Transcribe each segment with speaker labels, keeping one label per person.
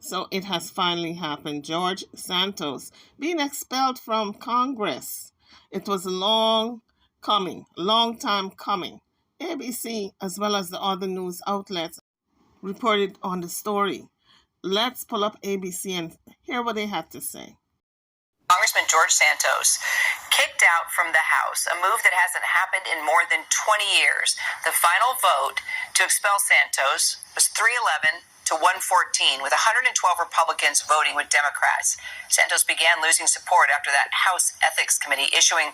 Speaker 1: So it has finally happened. George Santos being expelled from Congress. It was long time coming. ABC, as well as the other news outlets, reported on the story. Let's pull up ABC and hear what they had to say.
Speaker 2: Congressman George Santos kicked out from the House, a move that hasn't happened in more than 20 years. The final vote to expel Santos was 311 to 114, with 112 Republicans voting with Democrats. Santos began losing support after that House Ethics Committee issuing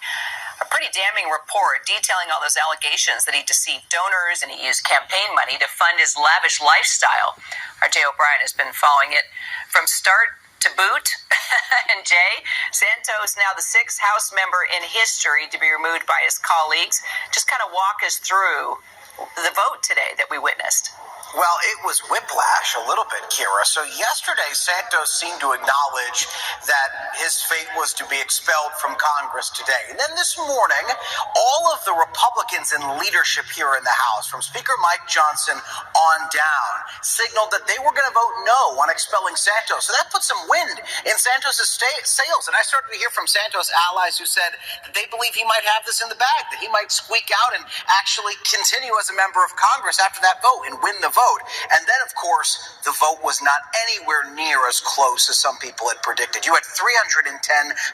Speaker 2: a pretty damning report detailing all those allegations that he deceived donors and he used campaign money to fund his lavish lifestyle. Our Jay O'Brien has been following it from start to boot. And Jay, Santos, now the sixth House member in history to be removed by his colleagues. Just kind of walk us through the vote today that we witnessed.
Speaker 3: Well, it was whiplash a little bit, Kira. So yesterday, Santos seemed to acknowledge that his fate was to be expelled from Congress today. And then this morning, all of the Republicans in leadership here in the House, from Speaker Mike Johnson on down, signaled that they were going to vote no on expelling Santos. So that put some wind in Santos's sails. And I started to hear from Santos allies who said that they believe he might have this in the bag, that he might squeak out and actually continue as a member of Congress after that vote and win the vote. And then, of course, the vote was not anywhere near as close as some people had predicted. You had 310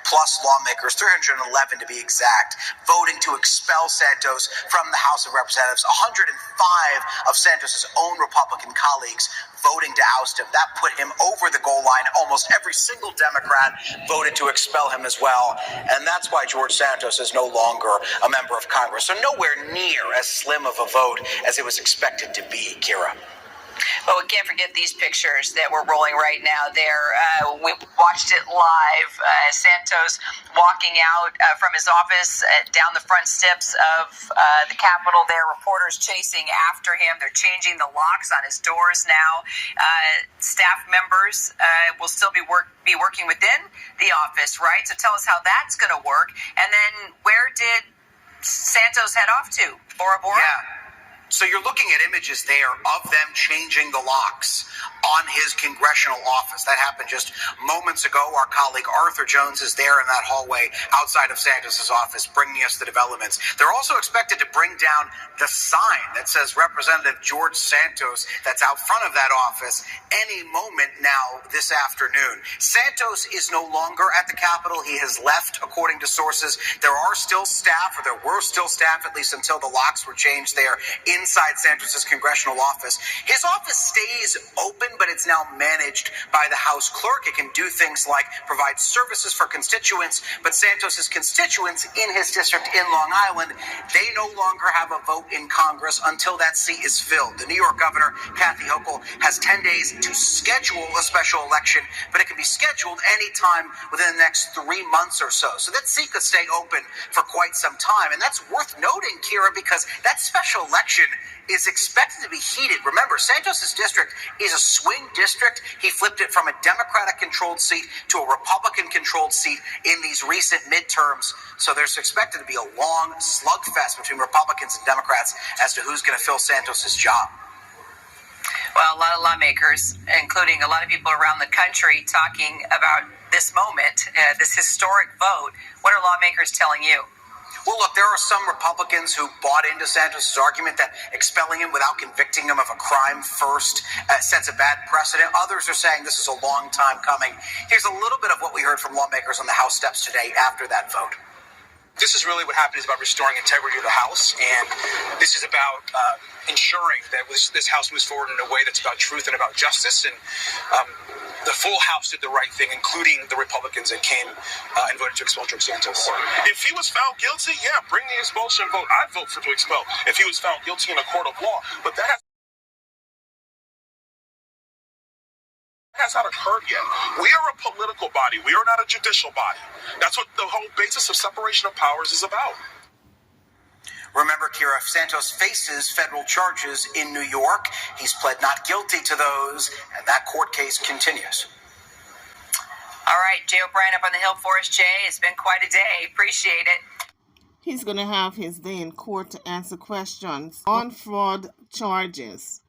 Speaker 3: plus lawmakers, 311 to be exact, voting to expel Santos from the House of Representatives. 105 of Santos's own Republican colleagues voting to oust him. That put him over the goal line. Almost every single Democrat voted to expel him as well. And that's why George Santos is no longer a member of Congress. So nowhere near as slim of a vote as it was expected to be, Kira.
Speaker 2: Well, we can't forget these pictures that we're rolling right now there. We watched it live. Santos walking out from his office down the front steps of the Capitol there. Reporters chasing after him. They're changing the locks on his doors now. Staff members will still be working within the office, right? So tell us how that's going to work. And then where did Santos head off to? Bora Bora?
Speaker 3: Yeah. So you're looking at images there of them changing the locks on his congressional office. That happened just moments ago. Our colleague Arthur Jones is there in that hallway outside of Santos's office, bringing us the developments. They're also expected to bring down the sign that says Representative George Santos that's out front of that office any moment now this afternoon. Santos is no longer at the Capitol. He has left, according to sources. There were still staff, at least until the locks were changed there inside Santos's congressional office. His office stays open, but it's now managed by the House clerk. It can do things like provide services for constituents, but Santos's constituents in his district in Long Island, they no longer have a vote in Congress until that seat is filled. The New York governor, Kathy Hochul, has 10 days to schedule a special election, but it can be scheduled anytime within the next 3 months or so. So that seat could stay open for quite some time. And that's worth noting, Kira, because that special election is expected to be heated. Remember, Santos's district is a swing district. He flipped it from a Democratic-controlled seat to a Republican-controlled seat in these recent midterms. So there's expected to be a long slugfest between Republicans and Democrats as to who's going to fill Santos's job.
Speaker 2: Well, a lot of lawmakers, including a lot of people around the country, talking about this moment, this historic vote. What are lawmakers telling you?
Speaker 3: Well, look, there are some Republicans who bought into Santos' argument that expelling him without convicting him of a crime first sets a bad precedent. Others are saying this is a long time coming. Here's a little bit of what we heard from lawmakers on the House steps today after that vote.
Speaker 4: This is really what happened, is about restoring integrity of the House, and this is about ensuring that this House moves forward in a way that's about truth and about justice, and the full House did the right thing, including the Republicans that came and voted to expel George Santos.
Speaker 5: If he was found guilty, yeah, bring the expulsion vote. I'd vote for to expel if he was found guilty in a court of law, but that has not occurred yet. We are a political body. We are not a judicial body. That's what the whole basis of separation of powers is about.
Speaker 3: Remember, Kira, Santos faces federal charges in New York. He's pled not guilty to those, and that court case continues.
Speaker 2: All right, Jay O'Brien up on the Hill for us. Jay, it's been quite a day. Appreciate it.
Speaker 1: He's going to have his day in court to answer questions on fraud charges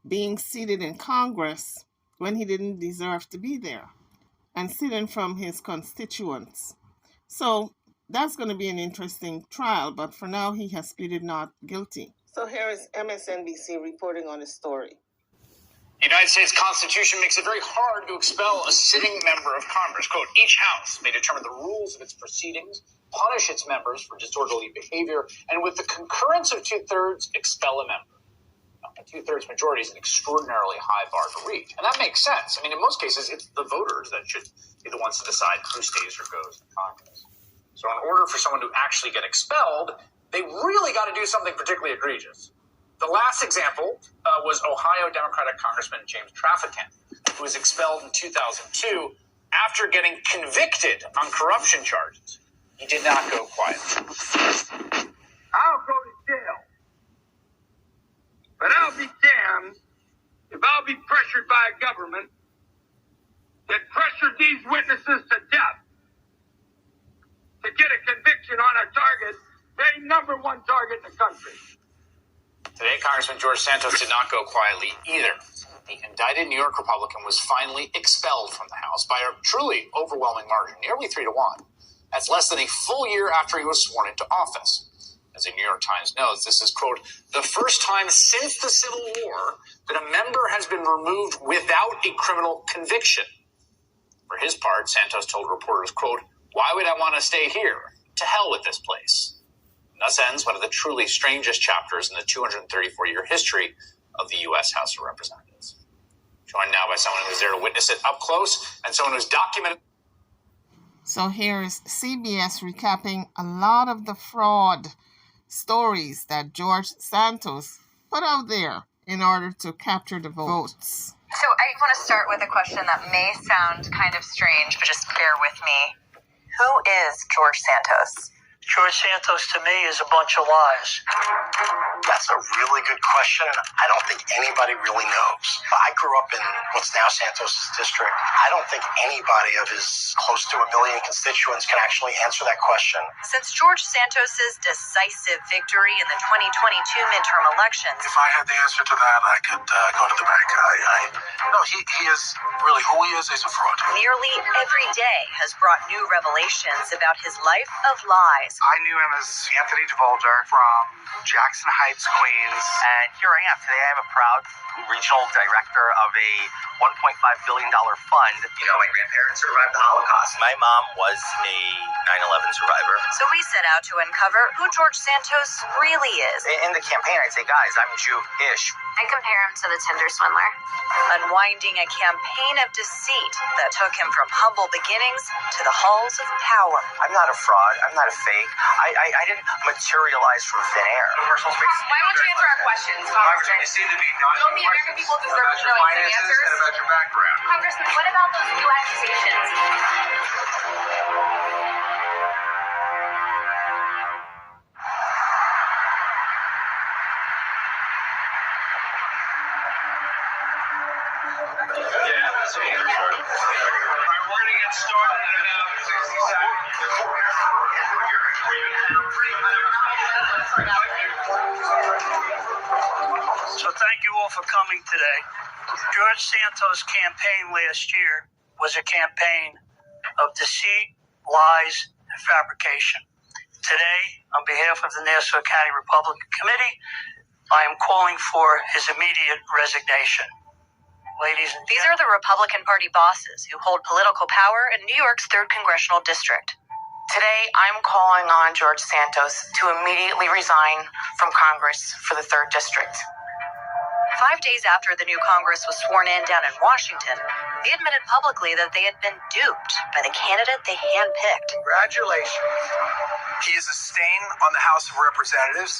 Speaker 1: being seated in Congress. when he didn't deserve to be there and stealing from his constituents. So that's going to be an interesting trial, but for now he has pleaded not guilty. So here is MSNBC reporting on the story.
Speaker 3: The United States Constitution makes it very hard to expel a sitting member of Congress. Quote, each house may determine the rules of its proceedings, punish its members for disorderly behavior, and with the concurrence of two-thirds, expel a member. Now, a two-thirds majority is an extraordinarily high bar to reach. And that makes sense. I mean, in most cases, it's the voters that should be the ones to decide who stays or goes in Congress. So in order for someone to actually get expelled, they really got to do something particularly egregious. The last example was Ohio Democratic Congressman James Traficant, who was expelled in 2002 after getting convicted on corruption charges. He did not go quietly.
Speaker 6: I'll go to jail, but I'll be damned if I'll be pressured by a government that pressured these witnesses to death to get a conviction on a target, the number one target in the country.
Speaker 3: Today, Congressman George Santos did not go quietly either. The indicted New York Republican was finally expelled from the House by a truly overwhelming margin, nearly 3-1. That's less than a full year after he was sworn into office. As the New York Times notes, this is, quote, the first time since the Civil War that a member has been removed without a criminal conviction. For his part, Santos told reporters, quote, why would I want to stay here? To hell with this place. And thus ends one of the truly strangest chapters in the 234-year history of the U.S. House of Representatives. Joined now by someone who's there to witness it up close and someone who's documented.
Speaker 1: So here's CBS recapping a lot of the fraud stories that George Santos put out there in order to capture the votes.
Speaker 2: So I want to start with a question that may sound kind of strange, but just bear with me. Who is George Santos?
Speaker 7: George Santos, to me, is a bunch of lies.
Speaker 8: That's a really good question, and I don't think anybody really knows. I grew up in what's now Santos district. I don't think anybody of his close to 1 million constituents can actually answer that question.
Speaker 2: Since George Santos's decisive victory in the 2022 midterm elections,
Speaker 5: If I had the answer to that, I could go to the bank. No, he is really who he is. He's a fraud.
Speaker 2: nearly every day has brought new revelations about his life of lies.
Speaker 9: I knew him as Anthony DeVolder from Jackson Heights, Queens.
Speaker 8: And here I am. Today I am a proud regional director of a $1.5 billion fund. You know, my grandparents survived the Holocaust. My mom was a 9/11 survivor.
Speaker 2: So we set out to uncover who George Santos really is.
Speaker 8: In the campaign, I'd say, guys, I'm Jew-ish.
Speaker 2: I compare him to the Tinder swindler. Unwinding a campaign of deceit that took him from humble beginnings to the halls of power.
Speaker 8: I'm not a fraud. I'm not a fake. I didn't materialize from thin air. Personal space.
Speaker 2: Why won't you answer our questions, Congressman?
Speaker 8: You seem to be
Speaker 2: Don't the American people deserve to know the answers?
Speaker 8: and about your background.
Speaker 2: Congressman, what about those new accusations?
Speaker 6: We're going to get started in about 60 seconds. So thank you all for coming today. George Santos' campaign last year was a campaign of deceit, lies, and fabrication. Today, on behalf of the Nassau County Republican Committee, I am calling for his immediate resignation. Ladies and
Speaker 2: These are the Republican Party bosses who hold political power in New York's 3rd Congressional District.
Speaker 10: Today, I'm calling on George Santos to immediately resign from Congress for the 3rd District.
Speaker 2: 5 days after the new Congress was sworn in down in Washington, they admitted publicly that they had been duped by the candidate they handpicked.
Speaker 8: Congratulations.
Speaker 9: He is a stain on the House of Representatives.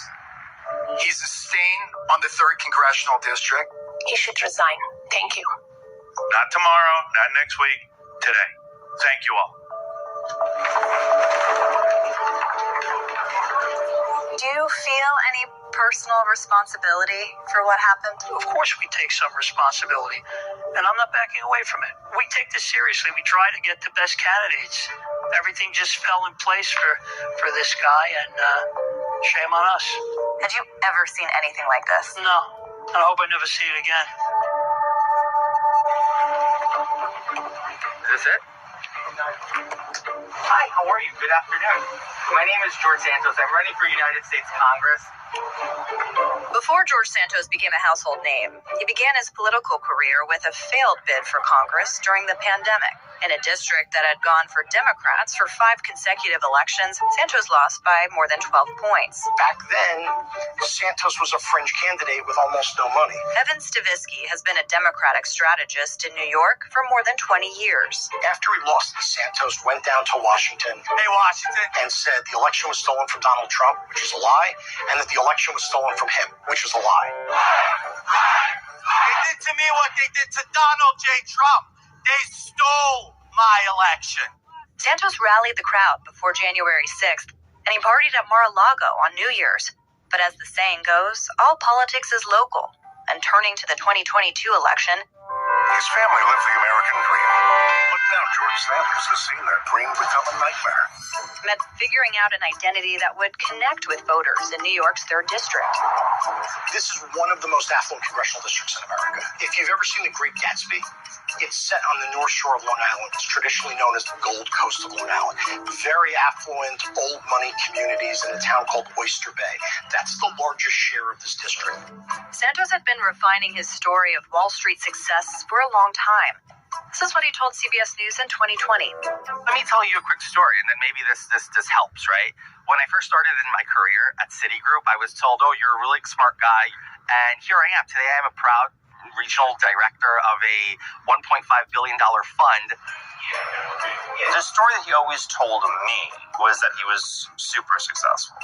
Speaker 9: He's a stain on the 3rd Congressional District.
Speaker 10: He should resign. Thank you.
Speaker 5: Not tomorrow, not next week, today. Thank you all.
Speaker 2: Do you feel any personal responsibility for what happened?
Speaker 7: Of course we take some responsibility, and I'm not backing away from it. We take this seriously. We try to get the best candidates. Everything just fell in place for this guy, and shame on us.
Speaker 2: Had you ever seen anything like this?
Speaker 7: No, and I hope I never see it again.
Speaker 11: Sit. Hi, how are you? Good afternoon. My name is George Santos. I'm running for United States Congress.
Speaker 2: Before George Santos became a household name, he began his political career with a failed bid for Congress during the pandemic. In a district that had gone for Democrats for 5 consecutive elections, Santos lost by more than 12 points.
Speaker 8: Back then, Santos was a fringe candidate with almost no money.
Speaker 2: Evan Stavisky has been a Democratic strategist in New York for more than 20 years.
Speaker 8: After he lost, Santos went down to Washington.
Speaker 11: Hey, Washington.
Speaker 8: And said the election was stolen from Donald Trump, which is a lie, and that the election was stolen from him, which is a lie.
Speaker 11: They did to me what they did to Donald J. Trump. They stole my election.
Speaker 2: Santos rallied the crowd before January 6th, and he partied at Mar-a-Lago on New Year's. But as the saying goes, all politics is local, and turning to the 2022 election,
Speaker 5: His family lived the American dream. But now George Santos has seen that dream become a nightmare.
Speaker 2: meant figuring out an identity that would connect with voters in New York's 3rd District.
Speaker 8: This is one of the most affluent congressional districts in America. If you've ever seen The Great Gatsby, it's set on the North Shore of Long Island. It's traditionally known as the Gold Coast of Long Island. Very affluent, old money communities in a town called Oyster Bay. That's the largest share of this district.
Speaker 2: Santos had been refining his story of Wall Street success for a long time. This is what he told CBS News in 2020.
Speaker 11: Let me tell you a quick story, and then maybe this helps, right? When I first started in my career at Citigroup, I was told, oh, you're a really smart guy. And here I am. Today I am a proud regional director of a $1.5 billion fund.
Speaker 12: The story that he always told me was that he was super successful.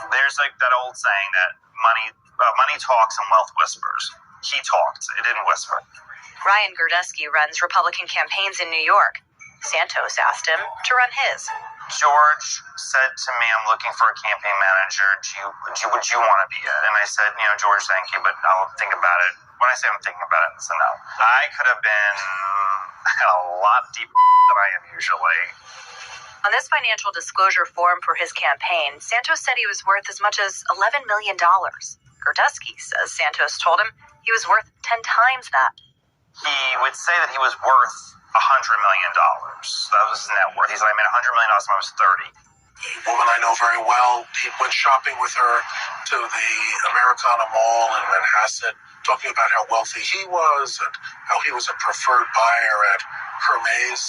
Speaker 12: There's like that old saying that money talks and wealth whispers. He talked, it didn't whisper.
Speaker 2: Ryan Gerdesky runs Republican campaigns in New York. Santos asked him to run his.
Speaker 12: George said to me, I'm looking for a campaign manager. Would you want to be it? And I said, George, thank you, but I'll think about it. When I say I'm thinking about it, it's a no. I could have been a lot deeper than I am usually.
Speaker 2: On this financial disclosure form for his campaign, Santos said he was worth as much as $11 million. Gerdesky says Santos told him he was worth 10 times that.
Speaker 12: He would say that he was worth $100 million. That was his net worth. He said, I made $100 million when I was 30.
Speaker 5: Woman I know very well. He went shopping with her to the Americana Mall in Manhasset, talking about how wealthy he was and how he was a preferred buyer at Hermes.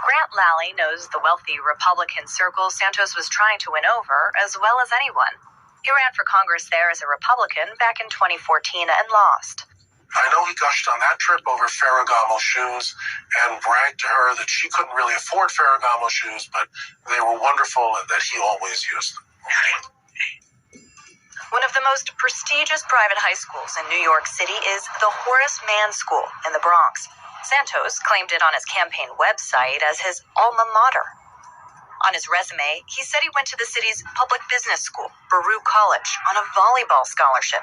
Speaker 2: Grant Lally knows the wealthy Republican circle Santos was trying to win over as well as anyone. He ran for Congress there as a Republican back in 2014 and lost.
Speaker 5: I know he gushed on that trip over Ferragamo shoes and bragged to her that she couldn't really afford Ferragamo shoes, but they were wonderful and that he always used them.
Speaker 2: One of the most prestigious private high schools in New York City is the Horace Mann School in the Bronx. Santos claimed it on his campaign website as his alma mater. On his resume, he said he went to the city's public business school, Baruch College, on a volleyball scholarship,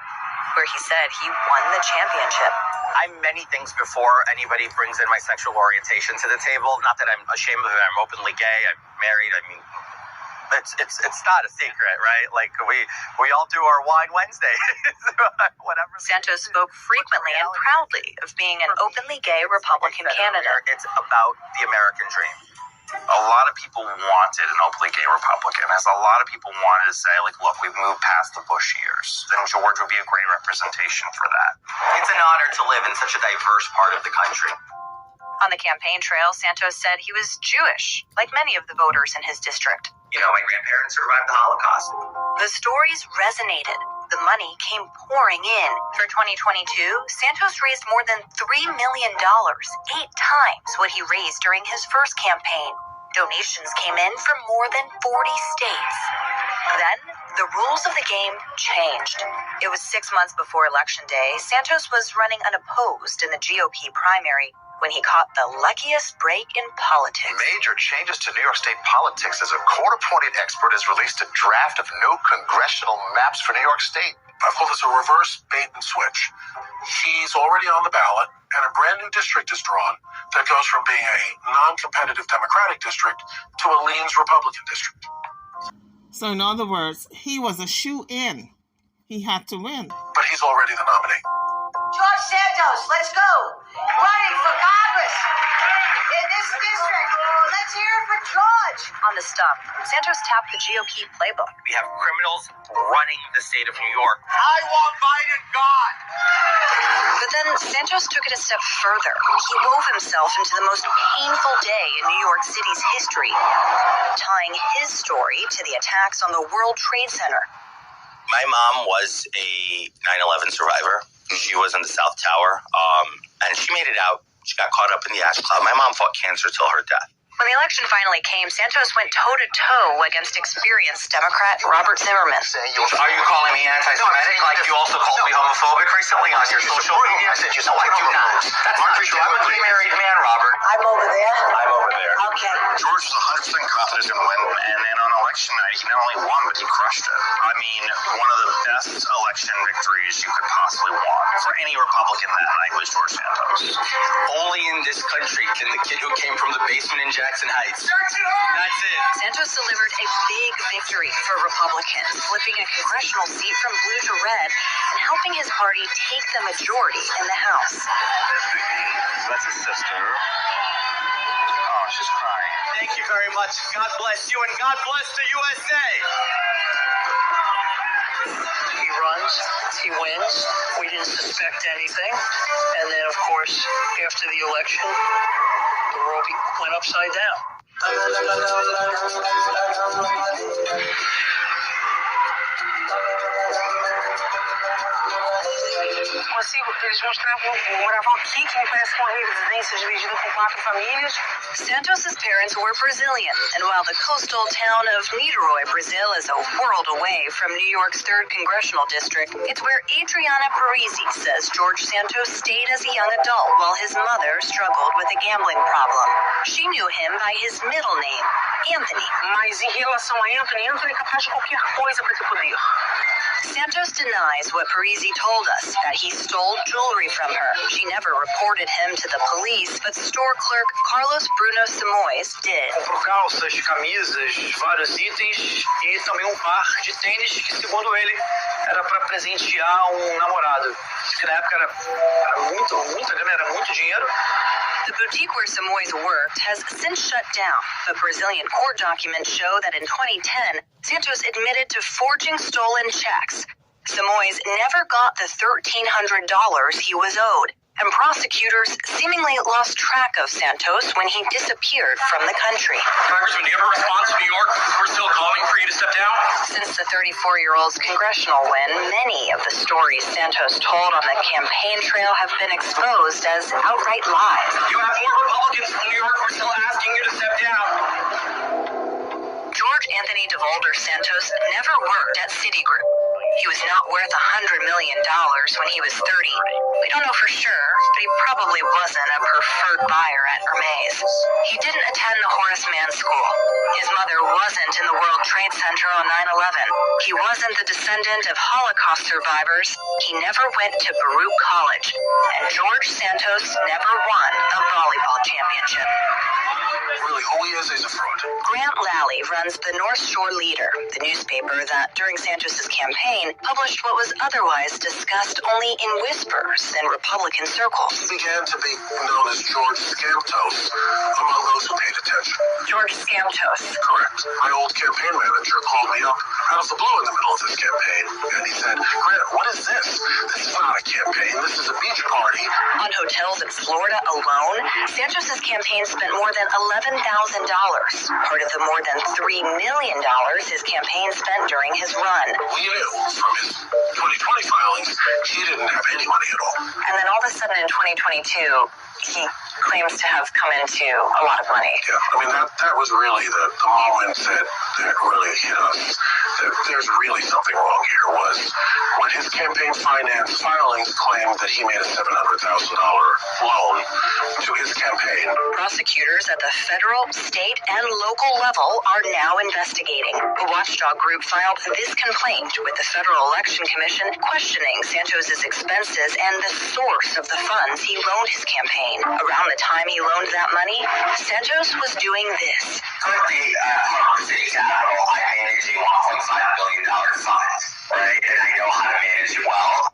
Speaker 2: where he said he won the championship.
Speaker 11: I'm many things before anybody brings in my sexual orientation to the table. Not that I'm ashamed of it. I'm openly gay. I'm married. I mean, it's not a secret, right? Like we all do our Wine Wednesday. Whatever.
Speaker 2: Santos spoke frequently and proudly of being an openly gay Republican candidate.
Speaker 11: It's about the American dream.
Speaker 12: A lot of people wanted an openly gay Republican, as a lot of people wanted to say, like, look, we've moved past the Bush years. Then George would be a great representation for that.
Speaker 11: It's an honor to live in such a diverse part of the country.
Speaker 2: On the campaign trail, Santos said he was Jewish, like many of the voters in his district.
Speaker 11: My grandparents survived the Holocaust.
Speaker 2: The stories resonated. The money came pouring in. For 2022, Santos raised more than $3 million, 8 times what he raised during his first campaign. Donations came in from more than 40 states. Then, the rules of the game changed. It was 6 months before Election Day. Santos was running unopposed in the GOP primary when he caught the luckiest break in politics.
Speaker 13: Major changes to New York State politics as a court-appointed expert has released a draft of new congressional maps for New York State.
Speaker 5: I call this a reverse bait and switch. He's already on the ballot, and a brand new district is drawn that goes from being a non-competitive Democratic district to a leans Republican district.
Speaker 1: So in other words, he was a shoe-in. He had to win.
Speaker 5: But he's already the nominee.
Speaker 14: George Santos, let's go. Running for Congress in this district.
Speaker 2: to stop. Santos tapped the GOP playbook.
Speaker 11: We have criminals running the state of New York.
Speaker 9: I want Biden gone.
Speaker 2: But then Santos took it a step further. He wove himself into the most painful day in New York City's history, tying his story to the attacks on the World Trade Center.
Speaker 11: My mom was a 9/11 survivor. She was in the South Tower, and she made it out. She got caught up in the ash cloud. My mom fought cancer till her death.
Speaker 2: When the election finally came, Santos went toe-to-toe against experienced Democrat Robert Zimmerman.
Speaker 11: Are you calling me anti-Semitic like you also called me homophobic recently on your social media? I said you so I do not. Aren't you? I'm a gay married man, Robert.
Speaker 2: I'm over there.
Speaker 11: I'm over there.
Speaker 2: Okay.
Speaker 13: George was 100% confident he was going to win, and then on election night, he not only won, but he crushed it.
Speaker 11: I mean, one of the best election victories you could possibly want for any Republican that night was George Santos. Only in this country can the kid who came from the basement in Jackson Heights. That's it.
Speaker 2: Santos delivered a big victory for Republicans, flipping a congressional seat from blue to red and helping his party take the majority in the House.
Speaker 11: That's his sister. Oh, she's crying. Thank you very much. God bless you, and God bless the USA.
Speaker 6: He runs, he wins. We didn't suspect anything. And then, of course, after the election, the world went upside down. Eles moravam aqui, que me parece uma residência dividida com 4 famílias.
Speaker 2: Santos' parents were Brazilian, and while the coastal town of Niterói, Brazil, is a world away from New York's 3rd Congressional District, it's where Adriana Parisi says George Santos stayed as a young adult while his mother struggled with a gambling problem. She knew him by his middle name, Anthony.
Speaker 6: Mas em relação a Anthony é capaz de qualquer coisa para ter poder.
Speaker 2: Santos denies what Parisi told us, that he stole jewelry from her. She never reported him to the police, but store clerk Carlos Bruno Simoes did.
Speaker 7: Comprou calças, camisas, vários itens e também um par de tênis que, segundo ele, era para presentear um namorado. Que na época era muita grana, era muito dinheiro.
Speaker 2: The boutique where Simoes worked has since shut down, but Brazilian court documents show that in 2010, Santos admitted to forging stolen checks. Simoes never got the $1,300 he was owed, and prosecutors seemingly lost track of Santos when he disappeared from the country.
Speaker 4: Congressman, do you have a response to New York? We're still calling for you to step down.
Speaker 2: Since the 34-year-old's congressional win, many of the stories Santos told on the campaign trail have been exposed as outright lies.
Speaker 4: You have more Republicans from New York who are still asking you to step down.
Speaker 2: George Anthony DeVolder Santos never worked at Citigroup. He was not worth $100 million when he was 30. We don't know for sure, but he probably wasn't a preferred buyer at Hermes. He didn't attend the Horace Mann School. His mother wasn't in the World Trade Center on 9/11. He wasn't the descendant of Holocaust survivors. He never went to Baruch College. And George Santos never won a volleyball championship.
Speaker 5: Really, who he is, he's a fraud.
Speaker 2: Grant Lally runs the North Shore Leader, the newspaper that, during Santos' campaign, published what was otherwise discussed only in whispers in Republican circles.
Speaker 5: He began to be known as George Santos among those who paid attention.
Speaker 2: George Santos.
Speaker 5: Correct. My old campaign manager called me up out of the blue in the middle of this campaign, and he said, Grant, what is this? This is not a campaign. This is a beach party.
Speaker 2: On hotels in Florida alone, Santos' campaign spent more than $11,000, part of the more than $3 million his campaign spent during his run.
Speaker 5: We knew from his 2020 filings he didn't have any money at all.
Speaker 2: And then all of a sudden in 2022, he claims to have come into a lot of money.
Speaker 5: Yeah, I mean, that was really the moment that really hit us. That there's really something wrong here was when his campaign finance filings claimed that he made a $700,000 loan to his campaign.
Speaker 2: Prosecutors at the federal, state, and local level are now investigating. The watchdog group filed this complaint with the Federal Election Commission questioning Santos' expenses and the source of the funds he loaned his campaign. Around the time he loaned that money, Santos was doing this.
Speaker 11: Currently, from City Capital, I manage a $1.5 billion fund, right? And I know how to manage it well.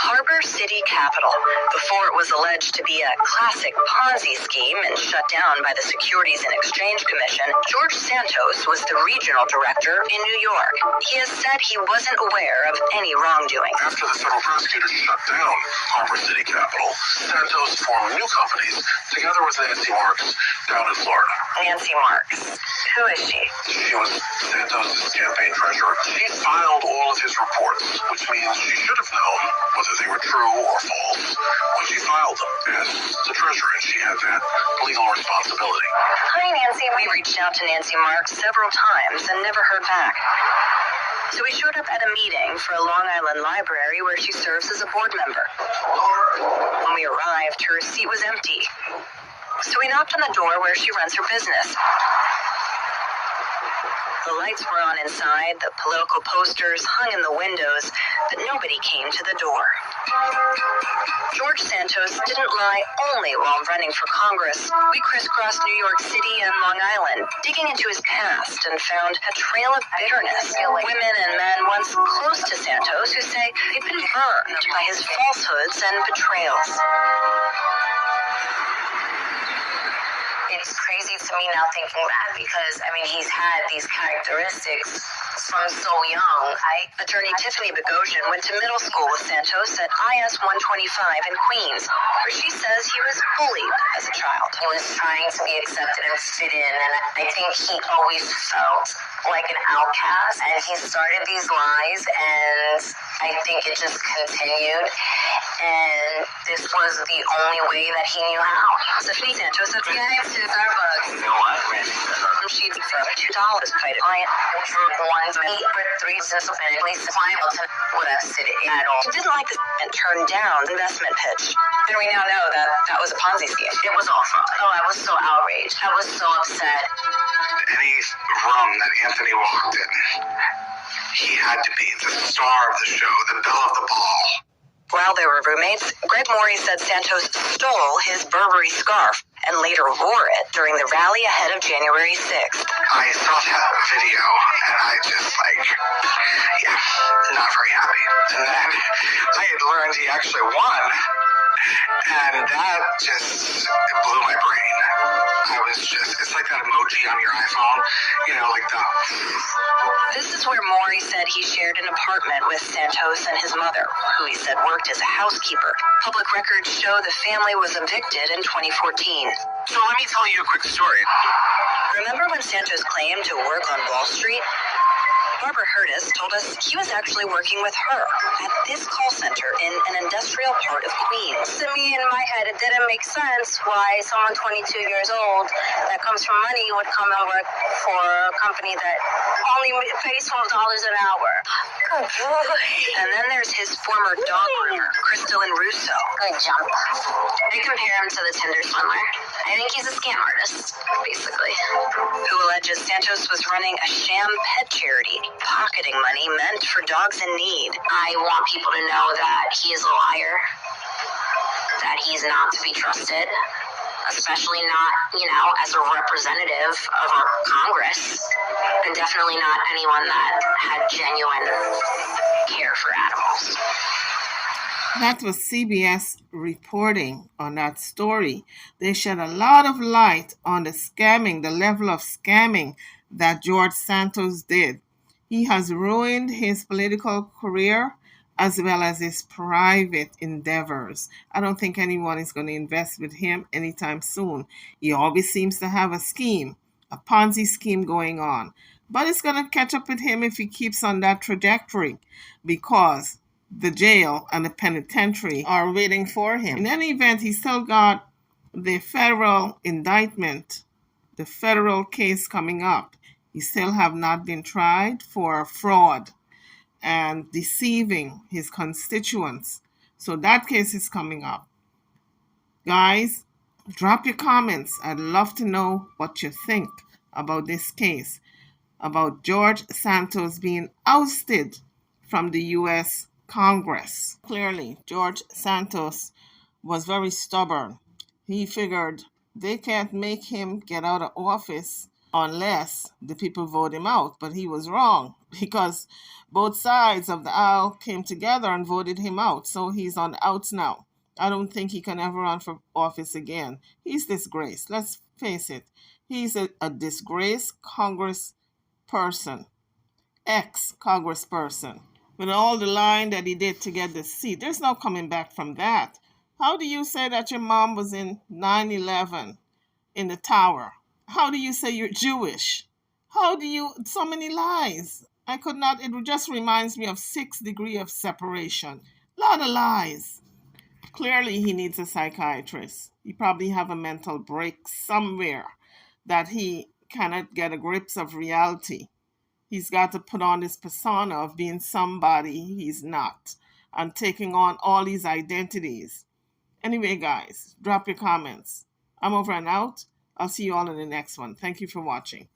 Speaker 2: Harbor City Capital. Before it was alleged to be a classic Ponzi scheme and shut down by the Securities and Exchange Commission, George Santos was the regional director in New York. He has said he wasn't aware of any wrongdoing.
Speaker 5: After the federal prosecutors shut down Harbor City Capital, Santos formed new companies together with Nancy Marks down in Florida.
Speaker 2: Nancy Marks. Who is she?
Speaker 5: She was Santos' campaign treasurer. She filed all of his reports, which means she should have known whether they were true or false when she filed them as the treasurer, and she had that legal responsibility.
Speaker 2: Hi, Nancy. We reached out to Nancy Marks several times and never heard back. So we showed up at a meeting for a Long Island library where she serves as a board member. When we arrived, her seat was empty. So we knocked on the door where she runs her business. The lights were on inside, the political posters hung in the windows, but nobody came to the door. George Santos didn't lie only while running for Congress. We crisscrossed New York City and Long Island, digging into his past, and found a trail of bitterness. Women and men once close to Santos who say they've been burned by his falsehoods and betrayals.
Speaker 10: It's crazy to me now thinking back because, he's had these characteristics from so young.
Speaker 2: Attorney Tiffany Bogosian went to middle school with Santos at IS 125 in Queens, where she says he was bullied as a child.
Speaker 10: He was trying to be accepted and fit in, and I think he always felt like an outcast, and he started these lies, and I think it just continued, and this was the only way that he knew how.
Speaker 2: Tiffany Santos at the IS to Starbucks.
Speaker 11: You know what?
Speaker 2: She'd for $2 paid a client.
Speaker 10: For 3 since at least the client would have said it at all.
Speaker 2: She didn't like this and turned down the investment pitch. And we now know that that was a Ponzi scheme.
Speaker 10: It was awful. Oh, I was so outraged. I was so upset.
Speaker 13: Any room that Anthony walked in, he had to be the star of the show, the belle of the ball.
Speaker 2: While they were roommates, Greg Morey said Santos stole his Burberry scarf and later wore it during the rally ahead of January 6th.
Speaker 13: I saw that video, and I just, not very happy. And then I had learned he actually won, and that just blew my brain. It's like that emoji on your iPhone, like the...
Speaker 2: This is where Morey said he shared an apartment with Santos and his mother, who he said worked as a housekeeper. Public records show the family was evicted in 2014.
Speaker 11: So let me tell you a quick story.
Speaker 2: Remember when Santos claimed to work on Wall Street? Barbara Hurtis told us he was actually working with her at this call center in an industrial part of Queens.
Speaker 14: To me, in my head, it didn't make sense why someone 22 years old that comes from money would come and work for a company that only pays $12 an hour.
Speaker 2: Good boy. And then there's his former dog groomer, Crystalline Russo.
Speaker 10: Good jump. They compare him to the Tinder swindler. I think he's a scam artist, basically.
Speaker 2: Who alleges Santos was running a sham pet charity, pocketing money meant for dogs in need.
Speaker 10: I want people to know that he is a liar, that he's not to be trusted, especially not, as a representative of our Congress, and definitely not anyone that had genuine care for animals.
Speaker 1: That was CBS reporting on that story. They shed a lot of light on the level of scamming that George Santos did. He has ruined his political career as well as his private endeavors. I don't think anyone is going to invest with him anytime soon. He always seems to have a scheme, a Ponzi scheme going on. But it's going to catch up with him if he keeps on that trajectory, because the jail and the penitentiary are waiting for him. In any event, he still got the federal indictment, the federal case coming up. He still have not been tried for fraud and deceiving his constituents. So that case is coming up. Guys, drop your comments. I'd love to know what you think about this case, about George Santos being ousted from the U.S. Congress. Clearly, George Santos was very stubborn. He figured they can't make him get out of office unless the people vote him out. But he was wrong. because both sides of the aisle came together and voted him out. So he's on the outs now. I don't think he can ever run for office again. He's disgraced. Let's face it. He's a disgraced Congress person, ex-Congressperson, with all the lying that he did to get the seat. There's no coming back from that. How do you say that your mom was in 9/11 in the tower? How do you say you're Jewish? How do you, so many lies. I could not, it just reminds me of 6 degrees of separation. A lot of lies. Clearly he needs a psychiatrist. He probably have a mental break somewhere that he cannot get a grips of reality. He's got to put on this persona of being somebody he's not and taking on all these identities. Anyway, guys, drop your comments. I'm over and out. I'll see you all in the next one. Thank you for watching.